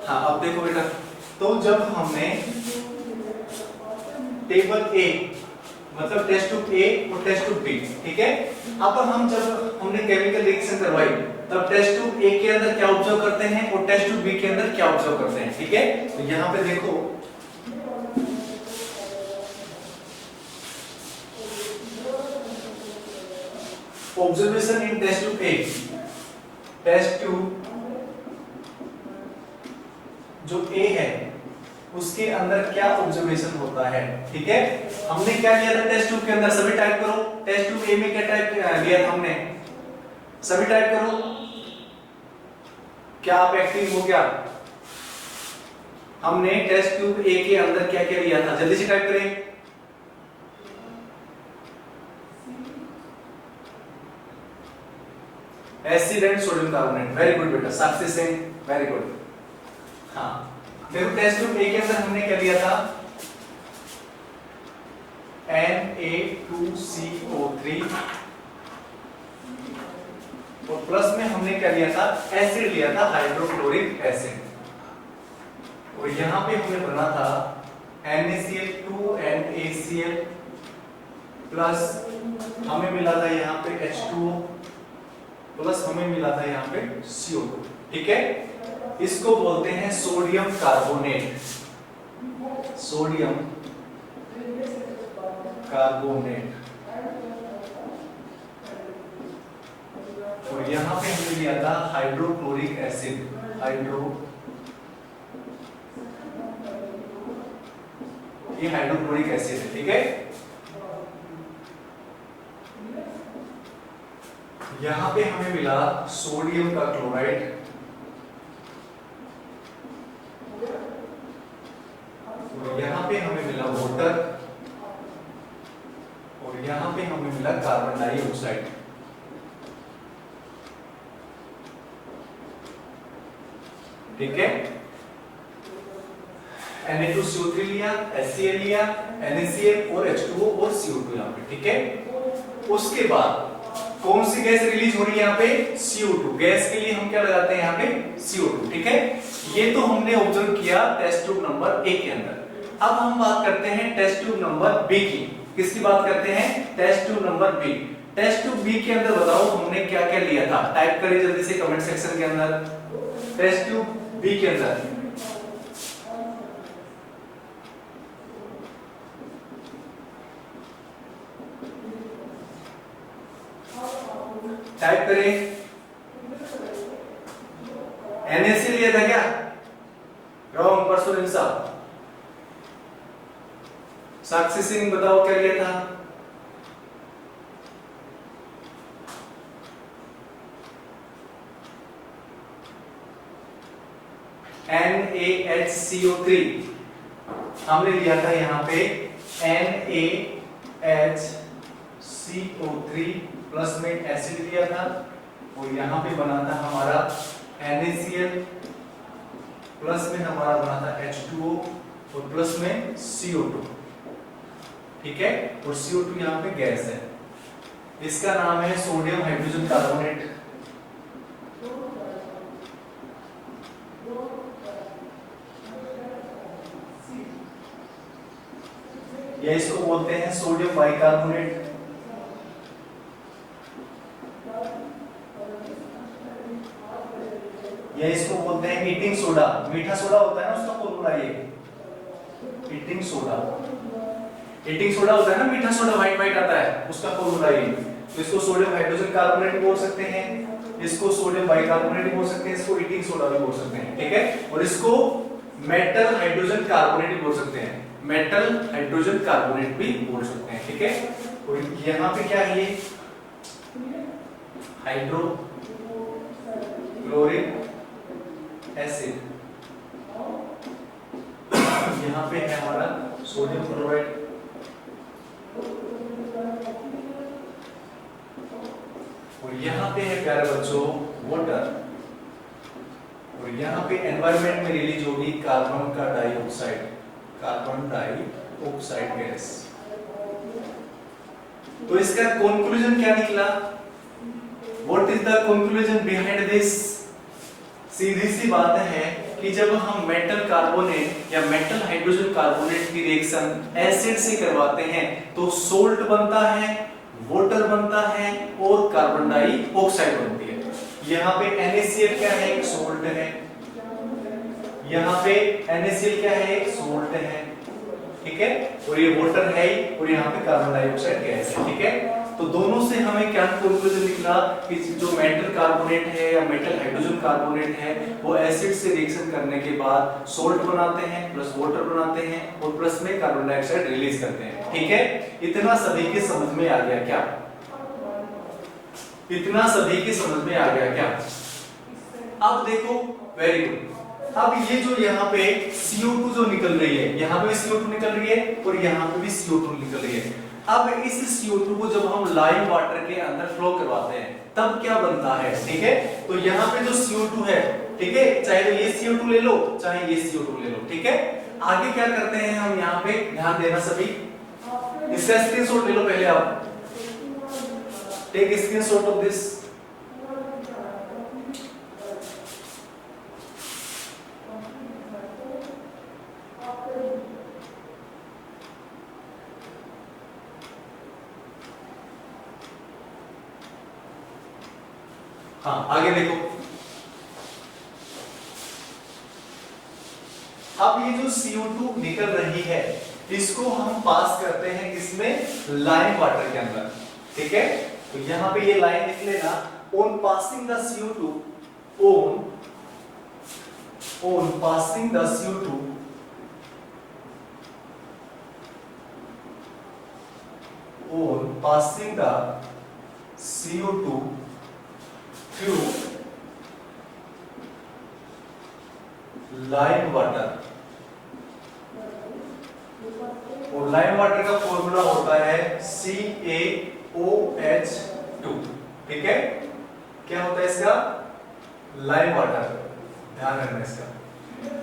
हाँ अब देखो बेटा, तो जब हमने टेबल ए मतलब टेस्ट ट्यूब ए और टेस्ट ट्यूब बी, ठीक है, अब हम जब हमने केमिकल रिएक्शन करवाई तब टेस्ट ट्यूब ए के अंदर क्या ऑब्जर्व करते हैं और टेस्ट ट्यूब बी के अंदर क्या ऑब्जर्व करते हैं, ठीक है। तो यहां पे देखो observation in test tube A, test tube जो ए है उसके अंदर क्या ऑब्जर्वेशन होता है, ठीक है। हमने क्या किया था टेस्ट ट्यूब के अंदर, सभी टाइप करो, टेस्ट ट्यूब ए में क्या टाइप लिया था हमने, सभी टाइप करो, क्या आप एक्टिव हो क्या। हमने टेस्ट ट्यूब ए के अंदर क्या क्या लिया था, जल्दी से टाइप करें। Acid and sodium carbonate, very good बेटा, साक्षी सिंह, वेरी गुड। हाँ देखो टेस्ट ट्यूब ए के अंदर हमने क्या लिया था, Na2CO3 और प्लस में हमने क्या लिया था, एसिड लिया था, हाइड्रोक्लोरिक एसिड। और यहां पे हमने बना था NaCl2NaCl प्लस हमें मिला था यहां पे H2O प्लस हमें मिला था यहां पे CO2, ठीक है। इसको बोलते हैं सोडियम कार्बोनेट, सोडियम कार्बोनेट। और यहां पे हमने लिया था हाइड्रोक्लोरिक एसिड, ये हाइड्रोक्लोरिक एसिड है, ठीक है। यहां पे हमें मिला सोडियम का क्लोराइड, और यहां पे हमें मिला वाटर, और यहां पे हमें मिला कार्बन डाइऑक्साइड, ठीक है। Na2CO3 लिया, HCl लिया, NaCl और H2O और CO2 यहां पे, ठीक है। उसके बाद कौन सी गैस रिलीज हो रही है यहाँ पे, CO2 गैस के लिए हम क्या लगाते हैं यहाँ पे CO2, ठीक है। ये तो हमने ऑब्जर्व किया टेस्ट ट्यूब नंबर ए के अंदर। अब हम बात करते हैं टेस्ट ट्यूब नंबर बी की। किसकी बात करते हैं, test tube number B. Test tube B के अंदर बताओ हमने क्या क्या लिया था, टाइप करिए जल्दी से कमेंट सेक्शन के अंदर। टेस्ट ट्यूब बी के अंदर टाइप करें, NaCl लिया था क्या, रॉन्ग, परसों साहब। साक्षी सिंह बताओ क्या लिया था, NaHCO3 हमने लिया था यहाँ पे NaHCO3 प्लस में एसिड लिया था, और यहाँ पे बना था हमारा NaCl प्लस में हमारा बना था H2O और प्लस में CO2, ठीक है। और CO2 यहाँ पे गैस है, इसका नाम है सोडियम हाइड्रोजन कार्बोनेट। या इसको बोलते हैं सोडियम बाइकार्बोनेट, या इसको बोलते हैं ईटिंग सोडा। मीठा सोडा होता है ना उसका फॉर्मूला ये ईटिंग सोडा। ईटिंग सोडा होता है ना, मीठा सोडा व्हाइट व्हाइट आता है, उसका फॉर्मूला ये। तो इसको सोडियम हाइड्रोजन कार्बोनेट भी बोल सकते हैं, इसको सोडियम बाइकार्बोनेट भी बोल सकते हैं, इसको ईटिंग सोडा भी बोल सकते हैं, ठीक है। और इसको मेटल हाइड्रोजन कार्बोनेट भी बोल सकते हैं, मेटल हाइड्रोजन कार्बोनेट भी बोल सकते हैं, ठीक है। और यहाँ पे क्या है, ये हाइड्रोक्लोरिक एसिड, यहाँ पे है हमारा सोडियम क्लोराइड, और यहाँ पे है प्यारे बच्चों वाटर, और यहाँ पे एनवायरनमेंट में रिलीज होगी कार्बन का डाइऑक्साइड, कार्बन डाइऑक्साइड गैस। तो इसका कंक्लूजन क्या निकला, what is the conclusion behind this. सीधी सी बात है कि जब हम मेटल कार्बोनेट या मेटल हाइड्रोजन कार्बोनेट की रिएक्शन एसिड से करवाते हैं तो सोल्ट बनता है, वाटर बनता है और कार्बन डाइऑक्साइड बनती है। यहाँ पे NaCl क्या है, एक सोल्ट है, यहाँ पे NaCl क्या है, एक सोल्ट है, ठीक है, और ये वाटर है और यहाँ पे कार्बन डाइऑक्साइड गैस है, ठीक है। तो दोनों से हमें क्या कंक्लूजन निकला कि जो मेटल कार्बोनेट है या मेटल हाइड्रोजन कार्बोनेट है वो एसिड से रिएक्शन करने के बाद सोल्ट बनाते हैं प्लस वाटर बनाते हैं और प्लस में कार्बन डाइऑक्साइड रिलीज करते हैं, ठीक है। इतना सभी के समझ में आ गया क्या? इतना सभी के समझ में आ गया क्या? अब देखो, वेरी गुड। अब ये जो यहाँ पे CO2 जो निकल रही है, यहाँ पे भी CO2 निकल रही है और यहाँ पे भी CO2 निकल रही है। अब इस CO2 को जब हम लाइम वाटर के अंदर फ्लो करवाते हैं तब क्या बनता है, ठीक है। तो यहाँ पे जो CO2 है, ठीक है, चाहे तो ये CO2 ले लो चाहे ये CO2 ले लो, ठीक है। आगे क्या करते हैं हम, यहाँ पे ध्यान देना सभी, इसका स्क्रीनशॉट ले लो पहले आप, टेक स्क्रीनशॉट ऑफ दिस। हाँ, आगे देखो। अब ये जो CO2 निकल रही है इसको हम पास करते हैं किसमें, लाइम वाटर के अंदर, ठीक है। तो यहाँ पे ये लाइन निकलेगा, on passing the CO2, on passing the CO2 on passing the CO2 through lime water, और लाइम वाटर का फॉर्मूला होता है CaOH2, ठीक है। क्या होता है इसका, लाइम वाटर, ध्यान रखना इसका,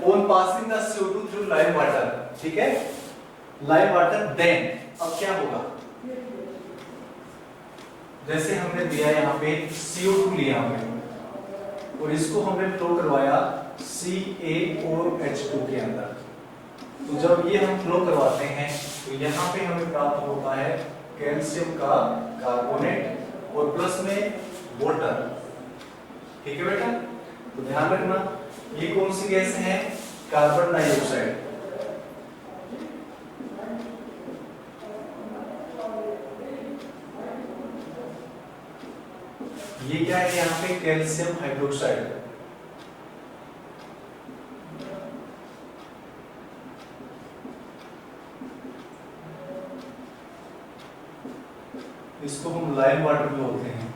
on passing the CO2 through lime water, ठीक है, लाइम वाटर। देन अब क्या होगा, जैसे हमने दिया यहाँ पे CO2 लिया हमने और इसको हमने फ्लो करवाया CaOH2 के अंदर। तो जब ये हम फ्लो करवाते हैं तो यहाँ पे हमें प्राप्त होता है कैल्शियम का कार्बोनेट और प्लस में वाटर, ठीक है बेटा। तो ध्यान रखना ये कौन सी गैस है, कार्बन डाइऑक्साइड। ये क्या है यहाँ पे, कैल्शियम हाइड्रोक्साइड। इसको हम लाइम वाटर भी बोलते हैं,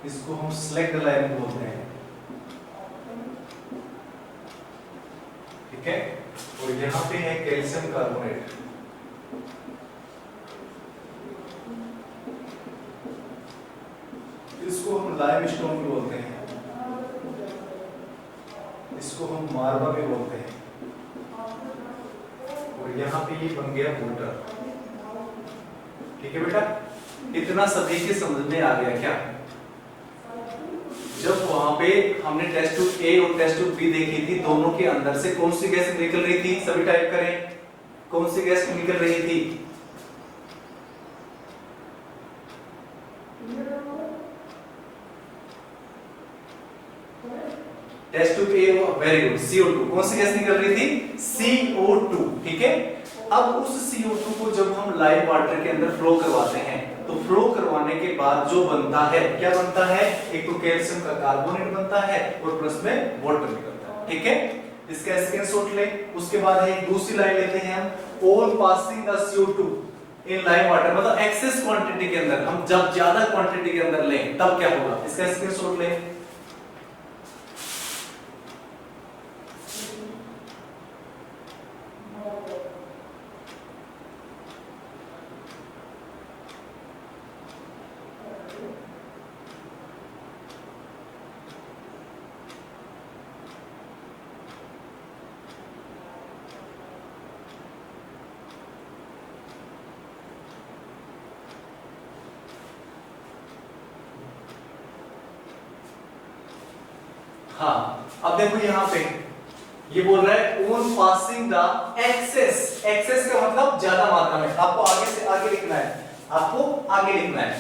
इसको हम स्लैग्ड लाइम बोलते हैं, ठीक है। और यहाँ पे है कैल्शियम कार्बोनेट, इसको हम लाइम स्टोन भी बोलते हैं, इसको हम मार्बा भी बोलते हैं, और यहाँ पे ये बन गया वाटर, ठीक है बेटा। इतना सभी के समझ में आ गया क्या? जब वहां पे हमने टेस्ट ट्यूब ए और टेस्ट ट्यूब बी देखी थी, दोनों के अंदर से कौन सी गैस निकल रही थी, सभी टाइप करें, कौन सी गैस निकल रही थी? Test tube A, very good, CO2। कौन सी गैस निकल रही थी, CO2, ठीक है। अब उस CO2 को जब हम लाइम वाटर के अंदर फ्लो करवाते हैं तो फ्लो करवाने के बाद जो बनता है, क्या बनता है, एक तो कैल्शियम का कार्बोनेट बनता है और प्लस में वाटर निकलता है, ठीक है। इसका स्क्रीनशॉट ले। उसके बाद एक दूसरी लाइन लेते हैं हम, on passing the CO2 in lime water, मतलब एक्सेस क्वांटिटी के अंदर, हम जब ज्यादा क्वांटिटी के अंदर लें तब क्या होगा, इसका स्क्रीनशॉट ले। हाँ, अब देखो यहाँ पे ये बोल रहा है on passing the excess, excess का मतलब ज्यादा मात्रा में, आपको आगे से आगे लिखना है, आपको आगे लिखना है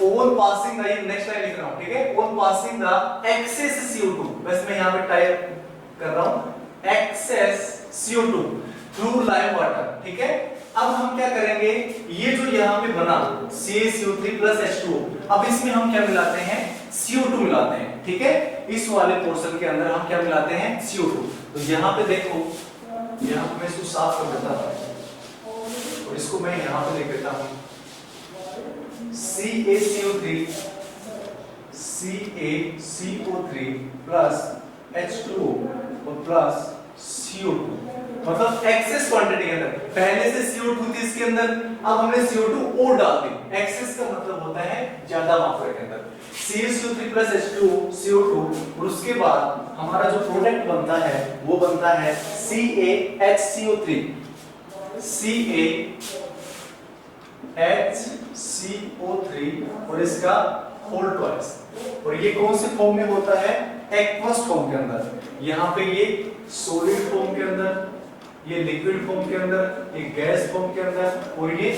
ऑन पासिंग द, ये नेक्स्ट लाइन लिख रहा हूं, ठीक है, on passing the excess CO2, बस मैं यहाँ पे टाइप कर रहा हूं access CO2 through lime water, ठीक है। अब हम क्या करेंगे, ये जो यहाँ पे बना CaCO3 प्लस H2O, अब इसमें हम क्या मिलाते हैं, CO2 मिलाते हैं, ठीक है। इस वाले पोर्शन के अंदर हम क्या मिलाते हैं, CO2। तो यहाँ पे देखो, यहाँ पे मैं इसको साफ कर देता हूँ और इसको मैं यहाँ पे लिख देता हूँ CaCO3 प्लस H2O और प्लस CO2, मतलब एक्सेस क्वांटिटी के अंदर, पहले से CO2 थी इसके अंदर, अब हमने CO2 और डाल दी, एक्सेस का मतलब होता है ज्यादा मात्रा के अंदर, CaCO3 प्लस H2O CO2, और उसके बाद हमारा जो प्रोडक्ट बनता है वो बनता है CaHCO3 और इसका होल ट्वाइस, और ये कौन से फॉर्म में होता है, एक्वस फॉर्म के अंदर, यहाँ पे ये सॉलिड फॉर्म के अंदर, ये लिक्विड फॉर्म के अंदर, ये गैस फॉर्म के अंदर, और ये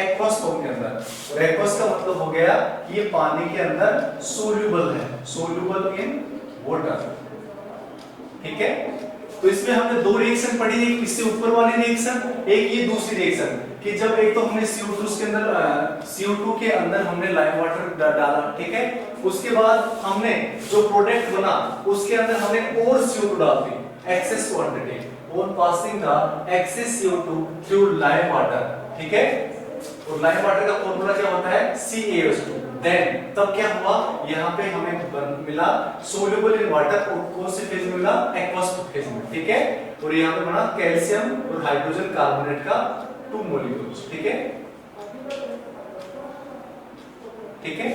एक्वस फॉर्म के अंदर। और एक्वस का मतलब हो गया कि ये पानी के अंदर सोल्यूबल है, सोल्यूबल इन वाटर, ठीक है। तो इसमें हमने दो रिएक्शन पढ़ी, एक इससे ऊपर वाली रिएक्शन, एक ये दूसरी रिएक्शन, कि जब एक तो हमने CO2 के अंदर CO2 के अंदर हमने लाइव वाटर डाला, ठीक है, उसके बाद हमने जो प्रोडक्ट बना उसके अंदर हमने और CO2 डाल दी, excess quantity on passing the excess CO2 through lime water, ठीक है। और लाइव वाटर का फॉर्मूला क्या होता है, CaO2। देन तब क्या हुआ, यहाँ पे हमें मिला सोल्यूबल इन वाटर, और कौन से फेज में मिला, एक्वस फेज में, ठीक है। और यहाँ पे बना कैल्शियम और हाइड्रोजन कार्बोनेट का 2 मॉलिक्यूल्स, ठीक है, ठीक है।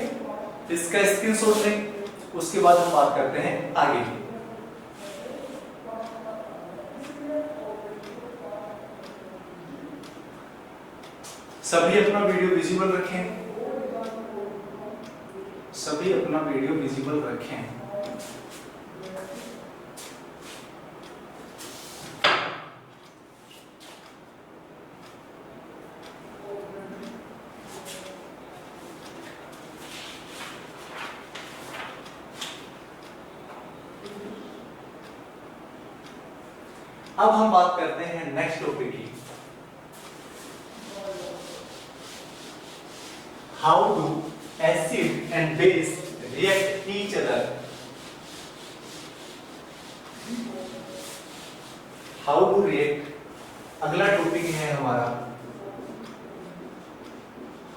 इसका स्क्रीनशॉट लें, उसके बाद हम बात करते हैं आगे। सभी अपना वीडियो विजिबल रखें, सभी अपना वीडियो विजिबल रखें। अब हम बात करते हैं नेक्स्ट टॉपिक की, how do acid and base react each other. How do react, अगला टॉपिक है हमारा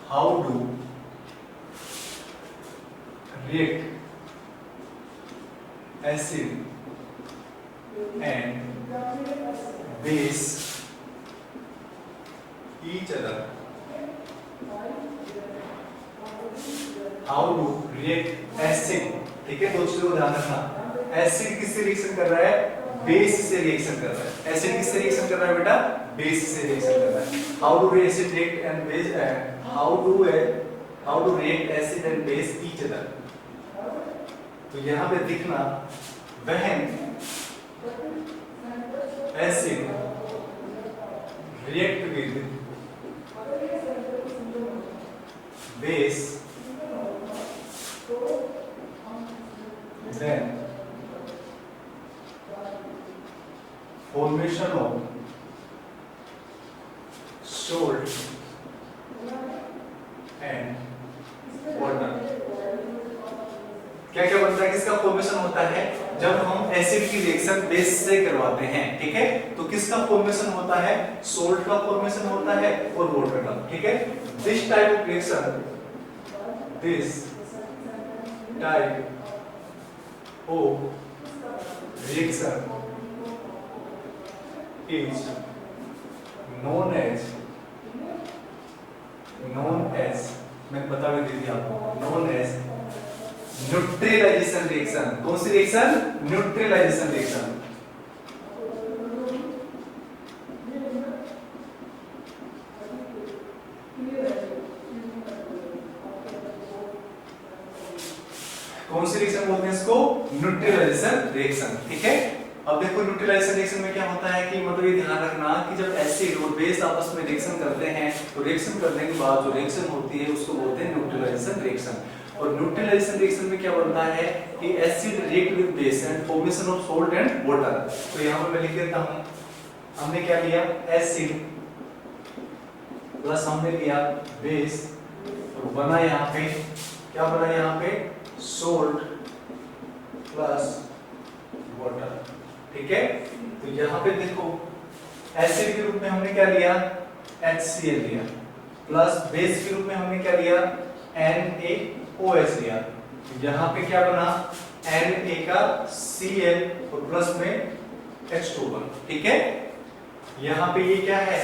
how do react acid and base each other. How do react acid, ठीक है, दो चीजों को ध्यान रखना, एसिड किससे रिएक्शन कर रहा है, बेस से रिएक्शन कर रहा है, एसिड किससे रिएक्शन कर रहा है बेटा, बेस से रिएक्शन कर रहा है। How do acid react and base, how do react acid and base each other. तो यहां पे दिखना, when acid react with base then formation of salt and water। क्या क्या बनता है, किसका फॉर्मेशन होता है, जब हम एसिड की रिएक्शन बेस से करवाते हैं, ठीक है, तो किसका फॉर्मेशन होता है, सोल्ट का फॉर्मेशन होता है और वाटर का, ठीक है। This type of reaction, this type of reaction is known as मैं बता भी दी थी आपको, known as न्यूट्रलाइजेशन रिएक्शन। कौन सी रिएक्शन, न्यूट्रलाइजेशन रिएक्शन। कौन सी रिएक्शन बोलते हैं इसको, न्यूट्रलाइजेशन रिएक्शन, ठीक है। अब देखो न्यूट्रलाइजेशन रिएक्शन में क्या होता है कि मतलब ये ध्यान रखना कि जब एसिड और बेस आपस में रिएक्शन करते हैं तो रिएक्शन करने के बाद जो रिएक्शन होती है उसको बोलते हैं न्यूट्रलाइजेशन रिएक्शन। और न्यूट्रलाइजेशन रिएक्शन में क्या बनता है कि acid react with base and formation of salt and water. तो यहां पर मैं लिख देता हूं, हमने क्या लिया एसिड प्लस हमने लिया बेस और बना यहां पे क्या बना यहां पे सोल्ट प्लस वाटर, ठीक है। तो यहां पे देखो एसिड के रूप में हमने क्या लिया HCl लिया प्लस बेस के रूप में हमने क्या लिया NaOH लिया। तो यहां पे क्या बना Na का Cl और प्लस में H2 बना, ठीक है। यहां पे ये क्या है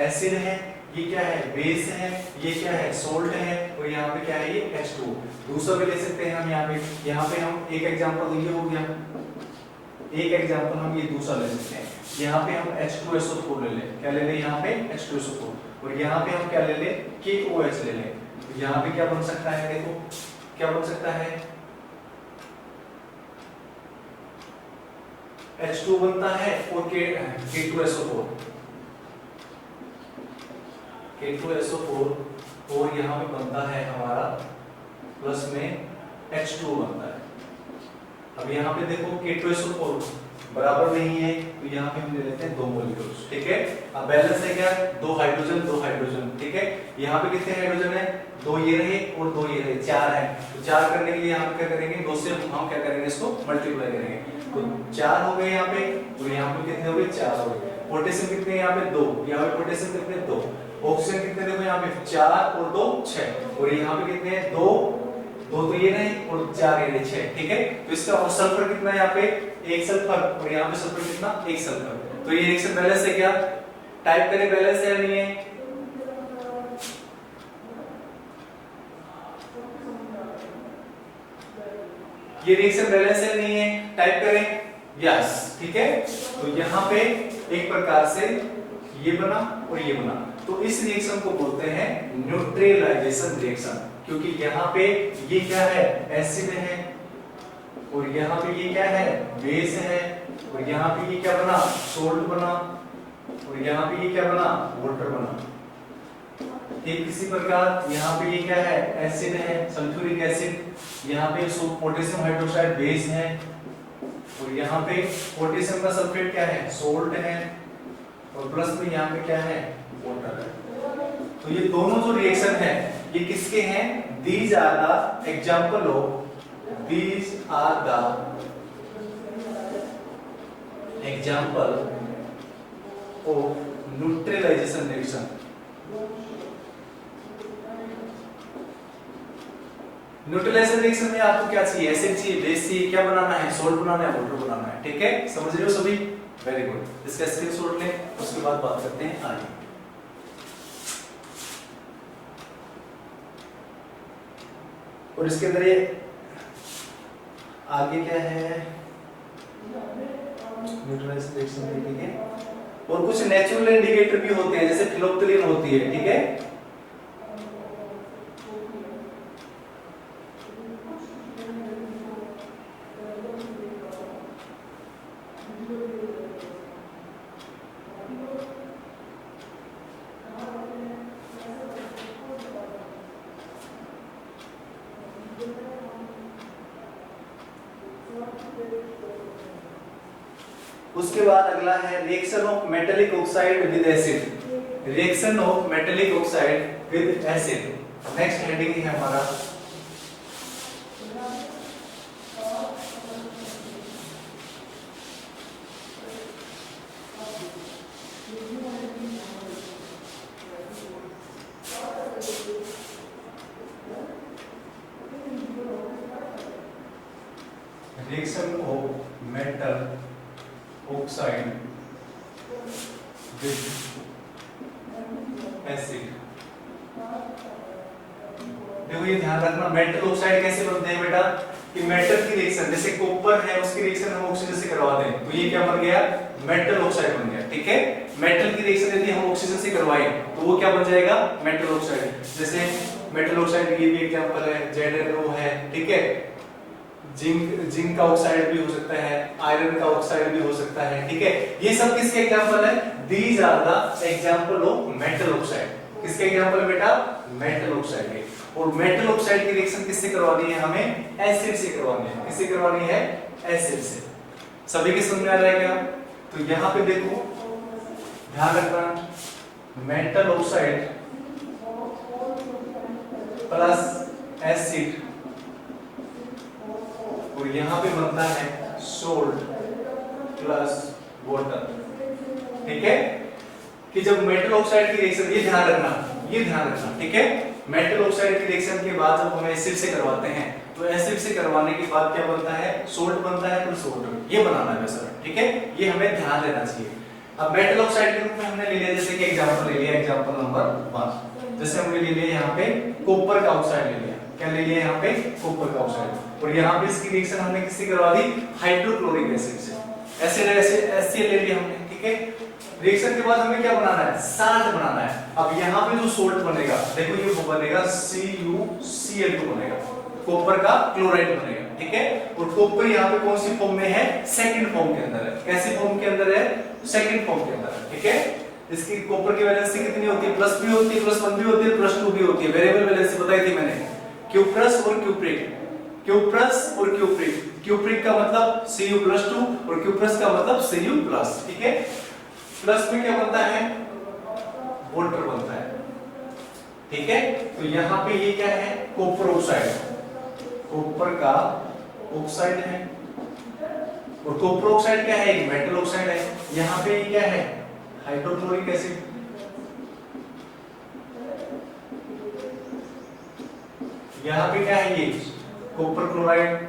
एसिड है, ये क्या है बेस है, ये क्या है सोल्ट है और यहाँ पे क्या है ये H2। दूसरा भी ले सकते हैं हम यहाँ पे हम एक एग्जांपल ये हो गया, एक एग्जांपल हम ये दूसरा ले सकते हैं। यहाँ पे हम H2SO4 ले लें, क्या ले लें यहाँ पे H2SO4 और यहाँ पे हम क्या ले लें KOH ले लें। तो यहाँ पे क्या बन सकता है देखो क्या बन सकता है H2 बनता है और K2SO4 और यहाँ पे बनता है हमारा प्लस में H2 बनता है। अब यहाँ पे देखो K2SO4 बराबर नहीं है तो यहाँ पे हम ले लेते हैं 2 मॉलिक्यूल्स, ठीक है। अब बैलेंस है क्या 2 हाइड्रोजन, ठीक है। यहाँ पे कितने हाइड्रोजन है 2 ये रहे और 2 ये रहे 4 है। तो 4 करने के लिए यहाँ पे क्या करेंगे 2 से हम क्या करेंगे इसको मल्टीप्लाई करेंगे तो 4 हो गए यहाँ पे और यहाँ पे कितने हो गए 4 हो गए। पोटेशियम कितने यहाँ पे 2, यहाँ पे पोटेशियम कितने 2, ऑक्सीजन कितने देखो यहाँ पे 4 और 2 6 और यहाँ पे कितने हैं 2 तो ये नहीं और 4 ये 6, ठीक है। तो इसका सल्फर कितना है यहाँ पे 1 सल्फर और यहाँ पे सल्फर कितना 1 सल्फर। तो ये रिएक्शन बैलेंस है क्या टाइप करें बैलेंस है या नहीं है ये रिएक्शन बैलेंस है नहीं है टाइप करें यस, ठीक है। तो यहाँ पे एक प्रकार से ये बना और ये बना तो इस रिएक्शन को बोलते हैं न्यूट्रलाइजेशन रिएक्शन क्योंकि यहाँ पे ये क्या है एसिड है और यहाँ पे ये क्या है बेस है और यहाँ पे ये क्या बना सोल्ट बना और यहाँ पे ये क्या बना वाटर बना। ठीक इसी प्रकार यहाँ पे ये क्या है एसिड है सल्फ्यूरिक एसिड, यहाँ पे पोटेशियम हाइड्रोक्साइड बेस है और यहाँ पे पोटेशियम का सल्फेट क्या है सोल्ट है और प्लस में यहाँ पे क्या है वाटर है। तो ये दोनों जो रिएक्शन है ये किसके हैं these are the example of neutralisation reaction. Neutralisation reaction में आपको क्या चाहिए एसिड चाहिए बेस चाहिए क्या बनाना है सोल्ट बनाना है वाटर बनाना है, ठीक है। समझ रहे हो सभी वेरी गुड। इसका स्क्रीनशॉट लें उसके बाद बात करते हैं आगे। और इसके अंदर ये आगे क्या है न्यूट्रलाइजेशन रिएक्शन ठीक है। और कुछ नेचुरल इंडिकेटर भी होते हैं जैसे फिनोल्फ्थालीन होती है, ठीक है। उसके बाद अगला है reaction of metallic oxide with acid. Reaction of metallic oxide with acid next heading है हमारा। Reaction of metal oxide with acid. देखो ये ध्यान रखना मेटल ऑक्साइड कैसे बनते हैं बेटा कि मेटल की रिएक्शन जैसे कॉपर है उसकी रिएक्शन हम ऑक्सीजन से करवा दें तो ये क्या बन गया मेटल ऑक्साइड बन गया, ठीक है। मेटल की रिएक्शन यदि हम ऑक्सीजन से करवाएं तो वो क्या बन जाएगा मेटल ऑक्साइड। जैसे मेटल ऑक्साइड ये भी एग्जांपल है ZnO है, ठीक है। जिंक का ऑक्साइड भी हो सकता है, आयरन का ऑक्साइड भी हो सकता है, ठीक है। ये सब किसके एग्जांपल है? These are the example of metal oxide. किसके एग्जांपल है बेटा? मेटल ऑक्साइड के। और मेटल ऑक्साइड की रिएक्शन किससे करवानी है? हमें एसिड से करवानी है। किससे करवानी है? एसिड से। सभी के समझ में आ रहा है क्या? तो यहां पे देखो, ध्यान रखना, मेटल ऑक्साइड प्लस एसिड, और यहां पे बनता है सोल्ट प्लस वाटर, ठीक है। कि जब मेटल ऑक्साइड की रिएक्शन, ये ध्यान रखना, ठीक है। मेटल ऑक्साइड की रिएक्शन के बाद जब हम एसिड से करवाते हैं, तो एसिड से करवाने के बाद क्या बनता है? सोल्ट बनता है प्लस वाटर। ये बनाना है वैसे, ठीक है। ये हमें ध्यान देना चाहिए। अब मेटल ऑक्साइड के रूप में हमने ले लिया, जैसे कि एग्जांपल ले लिया, एग्जांपल नंबर 1, जैसे हमने ले लिया यहाँ पे कॉपर का ऑक्साइड ले लिया। क्या ले लिया यहाँ पे? कॉपर का ऑक्साइड। और यहाँ पे इसकी रिएक्शन हमने किससे करवा दी? हाइड्रोक्लोरिक एसिड से। HCl ले लिया हमने, ठीक है। रिएक्शन के बाद हमें क्या बनाना है? साल्ट बनाना है। अब यहाँ पे जो सोल्ट बनेगा, देखो ये वो बनेगा CuCl2 बनेगा, कॉपर का क्लोराइड बनेगा, ठीक है। और कॉपर यहाँ पे कौन सी फॉर्म में है? सेकंड फॉर्म के अंदर है। कैसी फॉर्म के अंदर है? सेकंड फॉर्म के अंदर है, ठीक है। इसकी कॉपर की वैलेंसी कितनी होती है? प्लस भी होती है, +1 भी होती है, +2 भी होती है। वेरिएबल वैलेंसी बताई थी मैंने, क्यूप्रस और क्यूप्रिक। क्यूप्रस और क्यूप्रिक, क्यूप्रिक का मतलब Cu+2 और क्यूप्रस का मतलब Cu+, ठीक है। प्लस में क्या बनता है? वाटर बनता है, ठीक है। तो यहाँ पे ये क्या है? कॉपर ऑक्साइड, कॉपर का ऑक्साइड है। और कॉपर ऑक्साइड क्या है? एक मेटल ऑक्साइड है। यहाँ पे ये क्या है? Hydrochloric acid. यहाँ पे क्या है? ये कॉपर क्लोराइड।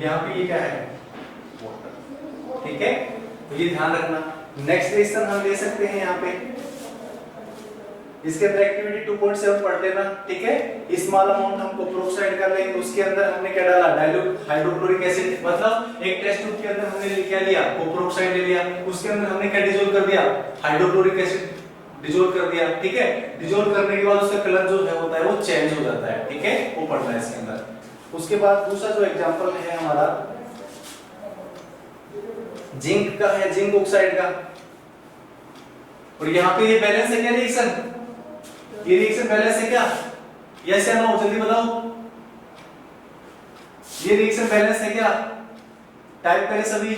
यहाँ पे ये क्या है? वाटर, ठीक है। तो ये ध्यान रखना। नेक्स्ट रिएक्शन हम ले सकते हैं यहाँ पे, इसके अंदर एक्टिविटी 2.7 पढ़ लेना, ठीक है। स्मॉल अमाउंट हम कॉपर ऑक्साइड कर लेंगे, उसके अंदर हमने क्या डाला? Dilute hydrochloric acid. मतलब एक टेस्ट ट्यूब के अंदर हमने क्या लिया? कॉपर ऑक्साइड ले लिया, उसके अंदर हमने क्या डिसॉल्व कर दिया? हाइड्रोक्लोरिक एसिड डिसॉल्व कर दिया, ठीक है। डिसॉल्व करने के बाद उसका कलर जो है होता है वो चेंज हो जाता है, ठीक है। वो पढ़ना है इसके अंदर। उसके बाद दूसरा जो एग्जांपल है हमारा जिंक का है, जिंक ऑक्साइड का। और यहाँ पे ये बैलेंस है क्या रिएक्शन? ये रिएक्शन बैलेंस है क्या? यस या नो? जल्दी बताओ, ये रिएक्शन बैलेंस है क्या? टाइप करें सभी।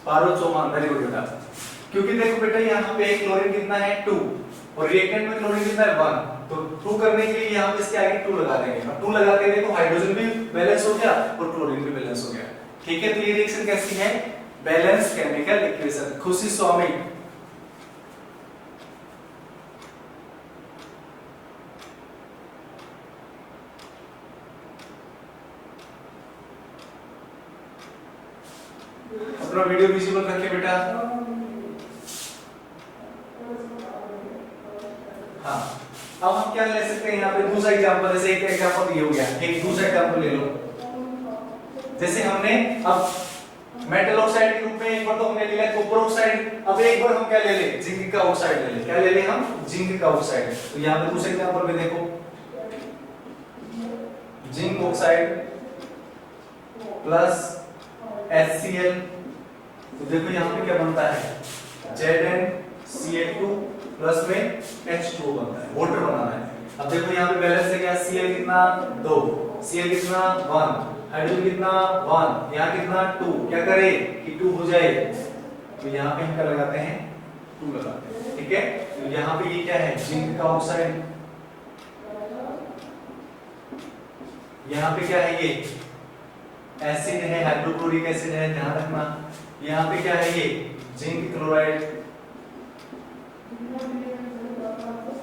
पारो चौहान, वेरी गुड बेटा। क्योंकि देखो बेटा यहाँ पे क्लोरीन कितना है? 2, और रिएक्टेंट में क्लोरीन कितना है? 1। तो 2 करने के लिए यहाँ पे इसके आगे 2 लगा देंगे। अब 2 लगाते हैं, देखो हाइड्रोजन भी बैलेंस हो गया और क्लोरीन भी बैलेंस हो गया, ठीक है। तो ये रिएक्शन कैसी है? Balance chemical equation. खुशी स्वामी, अपना वीडियो विजिबल रखिए बेटा। हाँ, अब हम क्या ले सकते हैं यहाँ पे? दूसरा एग्जांपल, जैसे एक एग्जांपल ये हो गया, एक दूसरा एग्जांपल ले लो। जैसे हमने अब मेटल ऑक्साइड के रूप में एक बार तो हमने ले लिया कॉपर ऑक्साइड, अब एक बार हम क्या ले ले? जिंक का ऑक्साइड ले ले। क्या ले ले हम? जिंक का ऑक्साइड। तो यहाँ पे दूसरे एग्जांपल में देखो, जिंक ऑक्साइड प्लस HCl। तो देखो यहाँ पे क्या बनता है? ZnCl2 प्लस में H2O बनता है, वाटर बनाना है। अब देखो यहाँ पे बैलेंस है क्या? Cl कितना? 2, Cl कितना? 1, हाइड्रोजन कितना? 1, यहाँ कितना? 2। क्या करे कि 2 हो जाए? तो यहाँ पे हम क्या लगाते हैं? 2 लगाते हैं, ठीक है। तो यहाँ पे ये क्या है? जिंक का ऑक्साइड। यहाँ पे क्या है? ये एसिड है, हाइड्रोक्लोरिक एसिड है, ध्यान रखना। यहाँ पे क्या है? ये जिंक क्लोराइड।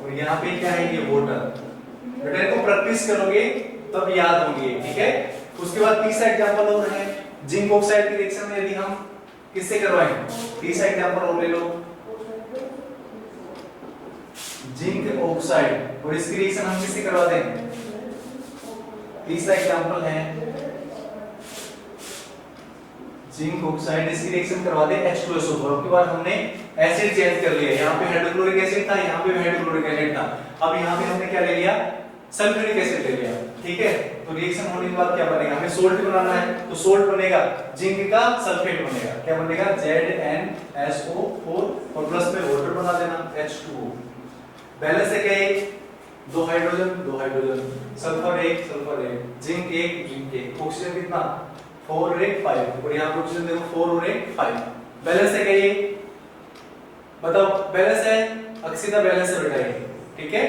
और यहाँ पे क्या है? ये वाटर। बेटा इनको प्रैक्टिस करोगे तब याद होंगे, ठीक है। उसके बाद तीसरा एग्जांपल और है, जिंक ऑक्साइड की रिएक्शन में यदि हम किससे करवाएं? तीसरा एग्जांपल और ले लो, जिंक ऑक्साइड, और इसकी रिएक्शन हम किससे करवा दें? तीसरा एग्जांपल है जिंक ऑक्साइड इसकी रिएक्शन करवा दे H2SO4। अब की बार हमने एसिड चेंज कर लिया, यहाँ पे हाइड्रोक्लोरिक एसिड था, यहाँ पे भी हाइड्रोक्लोरिक एसिड था, अब यहाँ पे हमने क्या ले लिया, सल्फ्यूरिक एसिड ले लिया। ठीक है, तो रिएक्शन होने के बाद क्या बनेगा, हमें सोल्ट बनाना है, तो सोल्ट बनेगा जिंक का सल्फेट बनेगा, क्या बनेगा ZnSO4 और प्लस में वाटर बना देना H2O। बैलेंस है क्या, दो हाइड्रोजन, सल्फर एक, जिंक एक, ऑक्सीजन कितना 4 और 1 5, और यहाँ पे ऑक्सीजन देखो 4 और 1 5। बैलेंस है क्या ये, बताओ बैलेंस है, अक्सीदा बैलेंस है बेटा ये, ठीक है।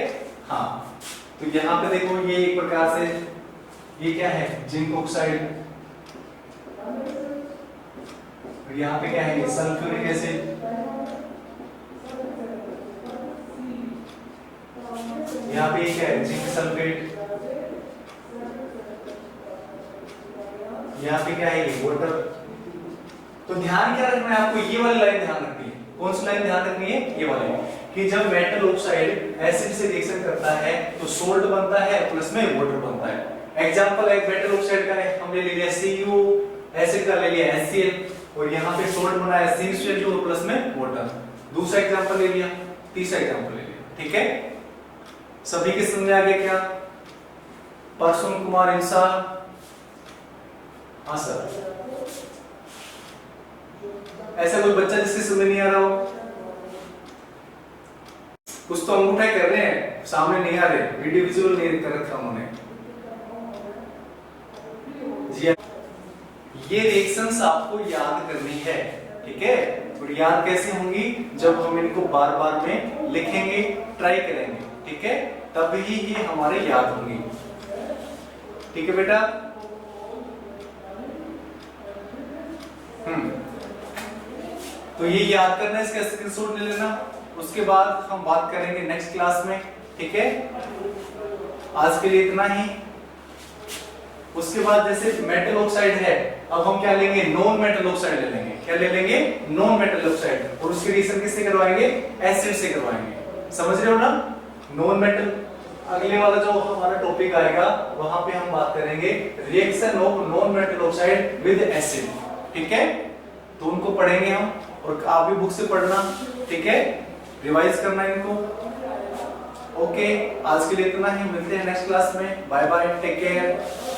हाँ, तो यहाँ पे देखो ये एक प्रकार से ये क्या है, जिंक ऑक्साइड, और यहाँ पे क्या है, सल्फ्यूरिक एसिड, यहाँ पे क्या है, जिंक सल्फेट, यहाँ पे क्या है, ये वाटर। तो ध्यान क्या रखना है आपको, ये वाली लाइन ध्यान रखनी है। कौन सी लाइन ध्यान रखनी है, ये वाली, कि जब मेटल ऑक्साइड एसिड से रिएक्शन करता है तो सोल्ट बनता है प्लस में वाटर बनता है। एग्जांपल है मेटल ऑक्साइड का है, हमने ले लिया Cu, एसिड का ले लिया HCl, और यहाँ पे सोल्ट बना है CH2 प्लस में वाटर। दूसरा एग्जांपल ले लिया, तीसरा एग्जांपल ले लिया, ठीक है। सभी के समझ आ गया क्या, परसुन कुमार इंसान, हाँ सर, ऐसा कोई बच्चा जिसके समझ नहीं आ रहा हो, कुछ तो अंगूठा कर रहे हैं, सामने नहीं आ रहे, वीडियो विजुअल नहीं कर रखा उन्होंने जी। ये रिएक्शंस आपको याद करनी है, ठीक है। और याद कैसे होंगी, जब हम इनको बार बार में लिखेंगे, ट्राई करेंगे, ठीक है, तभी ये हमारे याद होंगी, ठीक है बेटा। तो ये याद करना, इसका स्क्रीनशॉट ले लेना, उसके बाद हम बात करेंगे नेक्स्ट क्लास में, ठीक है। आज के लिए इतना ही। उसके बाद जैसे मेटल ऑक्साइड है, अब हम क्या लेंगे, नॉन मेटल ऑक्साइड ले लेंगे। क्या ले लेंगे, नॉन मेटल ऑक्साइड, और उसकी रिएक्शन किससे करवाएंगे, एसिड से करवाएंगे, समझ रहे हो ना। नॉन मेटल, अगले वाला जो हमारा टॉपिक आएगा वहां पे हम बात करेंगे reaction of non metal oxide with acid, ठीक है। तो उनको पढ़ेंगे हम, और आप भी बुक से पढ़ना, ठीक है, रिवाइज करना इनको। ओके, आज के लिए इतना ही, मिलते हैं नेक्स्ट क्लास में, बाय बाय, टेक केयर।